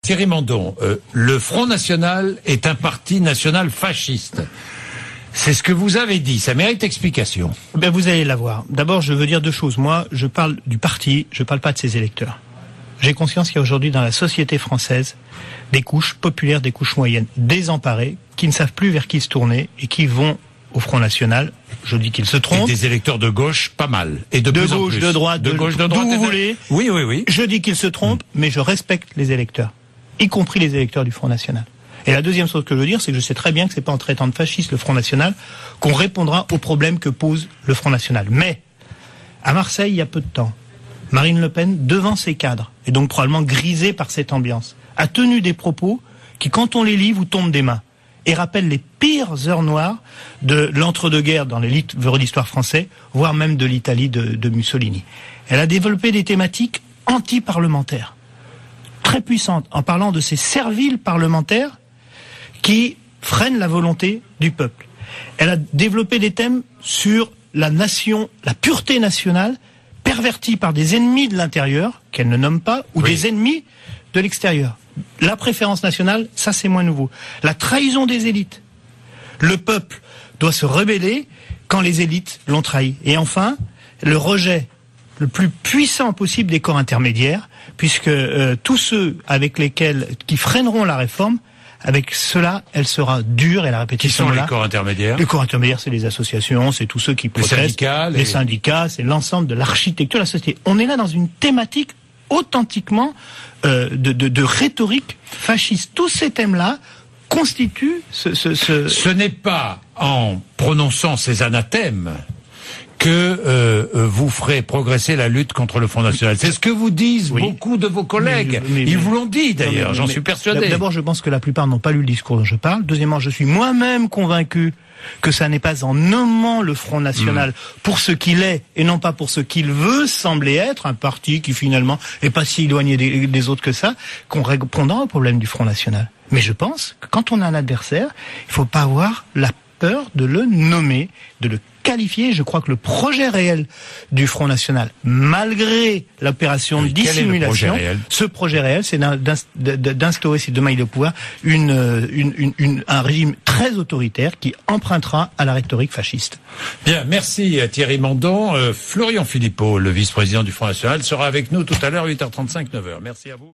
Thierry Mandon, le Front National est un parti national fasciste. C'est ce que vous avez dit, ça mérite explication. Ben vous allez la voir. D'abord, je veux dire deux choses. Moi, je parle du parti, je parle pas de ses électeurs. J'ai conscience qu'il y a aujourd'hui dans la société française des couches populaires, des couches moyennes, désemparées, qui ne savent plus vers qui se tourner et qui vont au Front National. Je dis qu'ils se trompent. Et des électeurs de gauche, pas mal. Et de gauche, plus en plus. de droite, de gauche, de droite. D'où vous voulez. Oui, oui, oui. Je dis qu'ils se trompent, mais je respecte les électeurs, y compris les électeurs du Front National. Et la deuxième chose que je veux dire, c'est que je sais très bien que c'est pas en traitant de fasciste le Front National qu'on répondra aux problèmes que pose le Front National. Mais, à Marseille, il y a peu de temps, Marine Le Pen, devant ses cadres, et donc probablement grisée par cette ambiance, a tenu des propos qui, quand on les lit, vous tombent des mains, et rappellent les pires heures noires de l'entre-deux-guerres dans les livres d'histoire français, voire même de l'Italie de Mussolini. Elle a développé des thématiques anti-parlementaires, très puissantes, en parlant de ces serviles parlementaires qui freinent la volonté du peuple. Elle a développé des thèmes sur la nation, la pureté nationale, pervertie par des ennemis de l'intérieur, qu'elle ne nomme pas, ou des ennemis de l'extérieur. La préférence nationale, ça c'est moins nouveau. La trahison des élites. Le peuple doit se rebeller quand les élites l'ont trahi. Et enfin, le rejet le plus puissant possible des corps intermédiaires, puisque tous ceux qui freineront la réforme, avec cela, elle sera dure, et la répétition. Qui sont les corps intermédiaires? Les corps intermédiaires, c'est les associations, c'est tous ceux qui protestent. Les syndicats, c'est l'ensemble de l'architecture de la société. On est là dans une thématique authentiquement de rhétorique fasciste. Tous ces thèmes-là constituent Ce n'est pas en prononçant ces anathèmes que vous ferez progresser la lutte contre le Front National. C'est ce que vous disent beaucoup de vos collègues. Ils vous l'ont dit d'ailleurs, j'en suis persuadé. D'abord, je pense que la plupart n'ont pas lu le discours dont je parle. Deuxièmement, je suis moi-même convaincu que ça n'est pas en nommant le Front National pour ce qu'il est et non pas pour ce qu'il veut sembler être, un parti qui finalement est pas si éloigné des autres que ça, qu'on répondra au problème du Front National. Mais je pense que quand on a un adversaire, il faut pas avoir la peur de le nommer, de le qualifier. Je crois que le projet réel du Front National, malgré l'opération de dissimulation, ce projet réel, c'est d'instaurer, si demain il est au pouvoir, un régime très autoritaire qui empruntera à la rhétorique fasciste. Bien, merci Thierry Mandon. Florian Philippot, le vice-président du Front National, sera avec nous tout à l'heure, 8h35, 9h. Merci à vous.